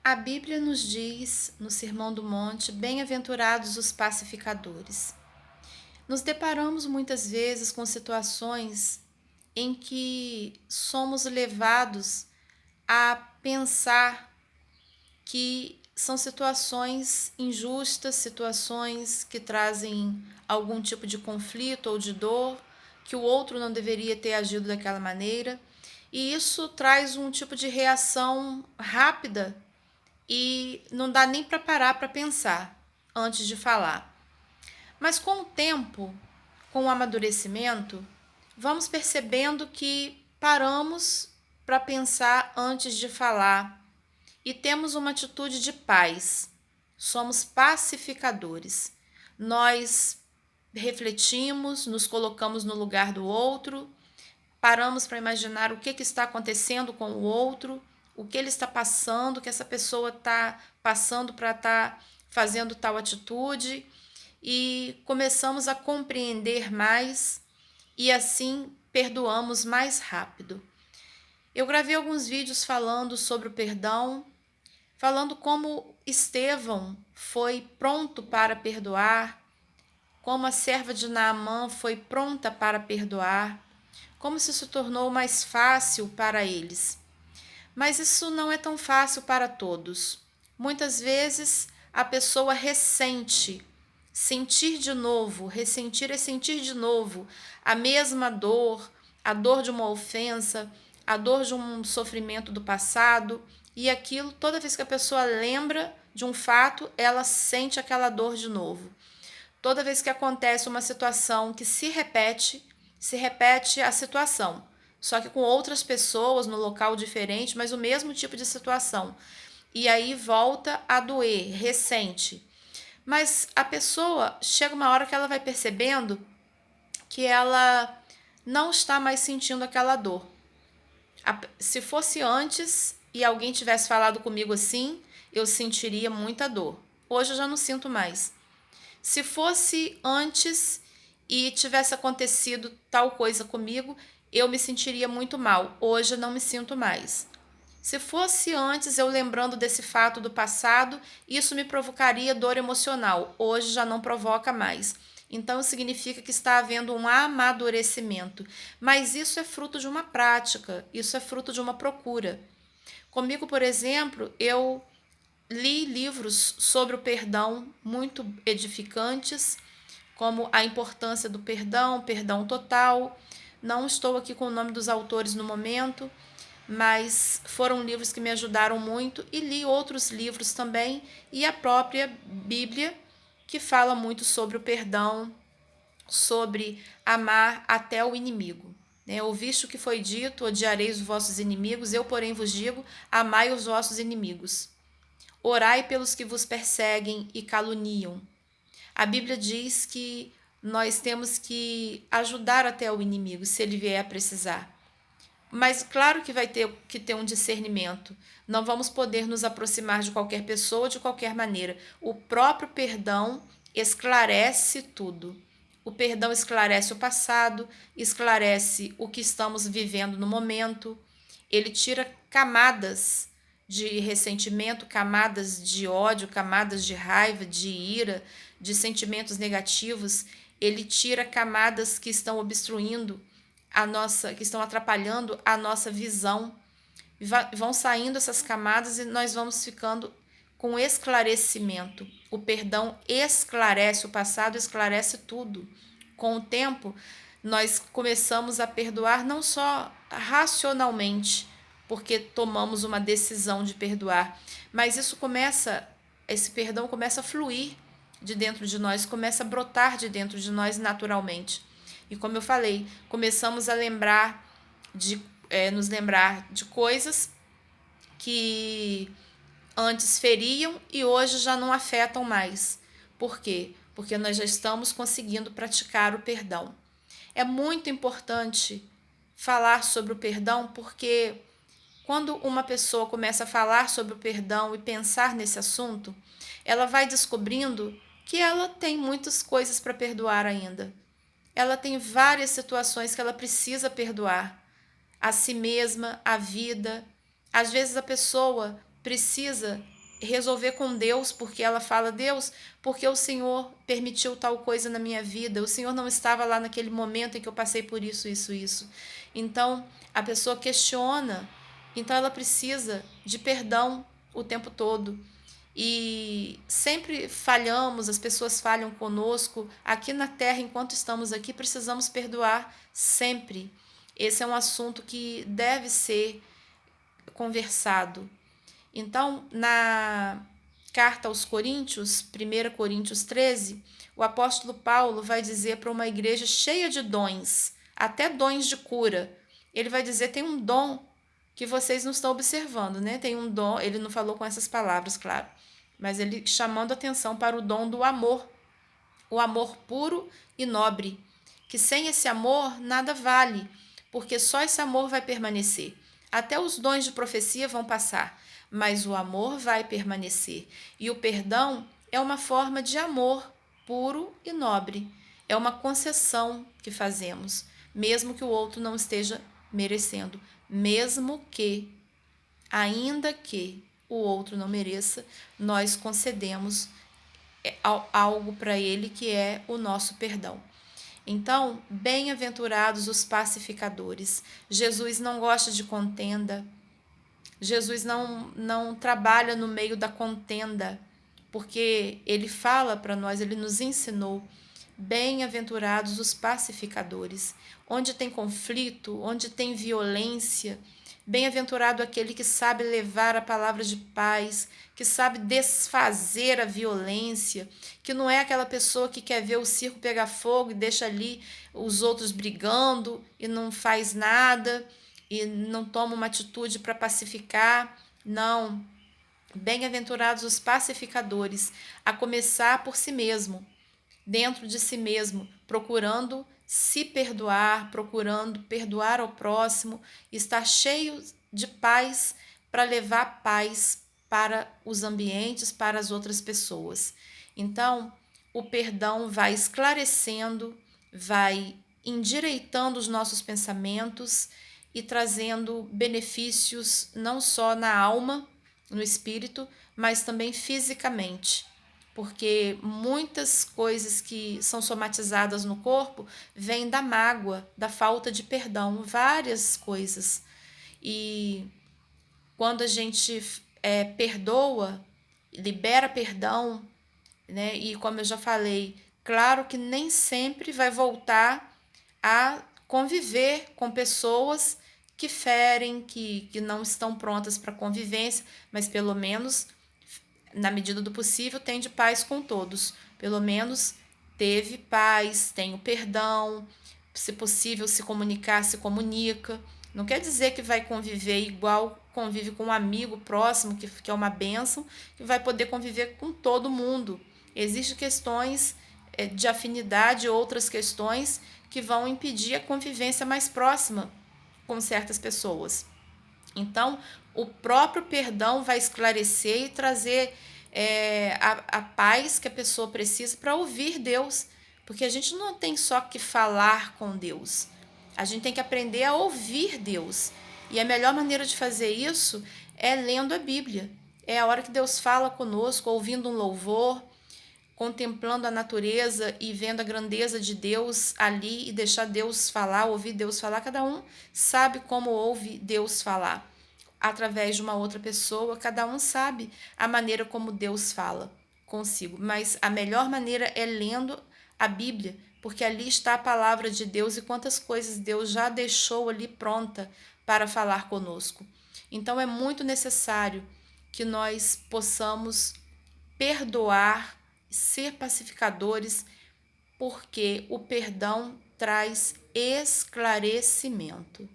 A Bíblia nos diz, no Sermão do Monte, bem-aventurados os pacificadores. Nos deparamos muitas vezes com situações em que somos levados a pensar que são situações injustas, situações que trazem algum tipo de conflito ou de dor, que o outro não deveria ter agido daquela maneira, e isso traz um tipo de reação rápida e não dá nem para parar para pensar antes de falar. Mas com o tempo, com o amadurecimento, vamos percebendo que paramos para pensar antes de falar e temos uma atitude de paz. Somos pacificadores. Nós refletimos, nos colocamos no lugar do outro, paramos para imaginar o que está acontecendo com o outro, o que ele está passando, que essa pessoa está passando para estar fazendo tal atitude, e começamos a compreender mais e assim perdoamos mais rápido. Eu gravei alguns vídeos falando sobre o perdão, falando como Estevão foi pronto para perdoar, como a serva de Naamã foi pronta para perdoar, como se tornou mais fácil para eles. Mas isso não é tão fácil para todos. Muitas vezes a pessoa ressente, sentir de novo, ressentir é sentir de novo a mesma dor, a dor de uma ofensa, a dor de um sofrimento do passado, e aquilo, toda vez que a pessoa lembra de um fato, ela sente aquela dor de novo. Toda vez que acontece uma situação que se repete a situação, só que com outras pessoas no local diferente, mas o mesmo tipo de situação. E aí volta a doer, ressente. Mas a pessoa chega uma hora que ela vai percebendo que ela não está mais sentindo aquela dor. Se fosse antes e alguém tivesse falado comigo assim, eu sentiria muita dor. Hoje eu já não sinto mais. Se fosse antes e tivesse acontecido tal coisa comigo, eu me sentiria muito mal. Hoje eu não me sinto mais. Se fosse antes, eu lembrando desse fato do passado, isso me provocaria dor emocional. Hoje já não provoca mais. Então significa que está havendo um amadurecimento. Mas isso é fruto de uma prática, isso é fruto de uma procura. Comigo, por exemplo, eu li livros sobre o perdão muito edificantes, como A Importância do Perdão, Perdão Total. Não estou aqui com o nome dos autores no momento, mas foram livros que me ajudaram muito, e li outros livros também, e a própria Bíblia, que fala muito sobre o perdão, sobre amar até o inimigo. Ouviste o que foi dito: odiareis os vossos inimigos, eu, porém, vos digo: amai os vossos inimigos. Orai pelos que vos perseguem e caluniam. A Bíblia diz que nós temos que ajudar até o inimigo, se ele vier a precisar. Mas claro que vai ter que ter um discernimento. Não vamos poder nos aproximar de qualquer pessoa de qualquer maneira. O próprio perdão esclarece tudo. O perdão esclarece o passado, esclarece o que estamos vivendo no momento. Ele tira camadas de ressentimento, camadas de ódio, camadas de raiva, de ira, de sentimentos negativos. Ele tira camadas que estão obstruindo que estão atrapalhando a nossa visão. Vão saindo essas camadas e nós vamos ficando com esclarecimento. O perdão esclarece o passado, esclarece tudo. Com o tempo, nós começamos a perdoar não só racionalmente, porque tomamos uma decisão de perdoar, mas esse perdão começa a fluir de dentro de nós, começa a brotar de dentro de nós naturalmente. E como eu falei, começamos a nos lembrar de coisas que antes feriam e hoje já não afetam mais. Por quê? Porque nós já estamos conseguindo praticar o perdão. É muito importante falar sobre o perdão, porque quando uma pessoa começa a falar sobre o perdão e pensar nesse assunto, ela vai descobrindo que ela tem muitas coisas para perdoar ainda. Ela tem várias situações que ela precisa perdoar. A si mesma, a vida. Às vezes a pessoa precisa resolver com Deus, porque ela fala: Deus, porque o Senhor permitiu tal coisa na minha vida? O Senhor não estava lá naquele momento em que eu passei por isso, isso, isso. Então, a pessoa questiona, então ela precisa de perdão o tempo todo. E sempre falhamos, as pessoas falham conosco. Aqui na Terra, enquanto estamos aqui, precisamos perdoar sempre. Esse é um assunto que deve ser conversado. Então, na carta aos Coríntios, 1 Coríntios 13, o apóstolo Paulo vai dizer para uma igreja cheia de dons, até dons de cura. Ele vai dizer: tem um dom que vocês não estão observando, né? Tem um dom, ele não falou com essas palavras, claro, mas ele chamando atenção para o dom do amor, o amor puro e nobre, que sem esse amor nada vale, porque só esse amor vai permanecer. Até os dons de profecia vão passar, mas o amor vai permanecer. E o perdão é uma forma de amor puro e nobre. É uma concessão que fazemos, mesmo que o outro não esteja merecendo, mesmo que, ainda que o outro não mereça, nós concedemos algo para ele, que é o nosso perdão. Então, bem-aventurados os pacificadores. Jesus não gosta de contenda. Jesus não trabalha no meio da contenda, porque ele fala para nós, ele nos ensinou: bem-aventurados os pacificadores. Onde tem conflito, onde tem violência, bem-aventurado aquele que sabe levar a palavra de paz, que sabe desfazer a violência, que não é aquela pessoa que quer ver o circo pegar fogo e deixa ali os outros brigando e não faz nada e não toma uma atitude para pacificar. Não. Bem-aventurados os pacificadores, a começar por si mesmo, dentro de si mesmo, procurando se perdoar, procurando perdoar ao próximo, estar cheio de paz para levar paz para os ambientes, para as outras pessoas. Então, o perdão vai esclarecendo, vai endireitando os nossos pensamentos e trazendo benefícios não só na alma, no espírito, mas também fisicamente, porque muitas coisas que são somatizadas no corpo vêm da mágoa, da falta de perdão, várias coisas. E quando a gente perdoa, libera perdão, né? E como eu já falei, claro que nem sempre vai voltar a conviver com pessoas que ferem, que não estão prontas para convivência, mas pelo menos, na medida do possível, tem de paz com todos. Pelo menos teve paz, tem o perdão, se possível se comunicar, se comunica. Não quer dizer que vai conviver igual convive com um amigo próximo, que é uma bênção, que vai poder conviver com todo mundo. Existem questões de afinidade, outras questões que vão impedir a convivência mais próxima com certas pessoas. Então, o próprio perdão vai esclarecer e trazer a paz que a pessoa precisa para ouvir Deus, porque a gente não tem só que falar com Deus, a gente tem que aprender a ouvir Deus. E a melhor maneira de fazer isso é lendo a Bíblia. É a hora que Deus fala conosco, ouvindo um louvor, contemplando a natureza e vendo a grandeza de Deus ali e deixar Deus falar, ouvir Deus falar. Cada um sabe como ouve Deus falar. Através de uma outra pessoa, cada um sabe a maneira como Deus fala consigo. Mas a melhor maneira é lendo a Bíblia, porque ali está a palavra de Deus e quantas coisas Deus já deixou ali pronta para falar conosco. Então é muito necessário que nós possamos perdoar, ser pacificadores, porque o perdão traz esclarecimento.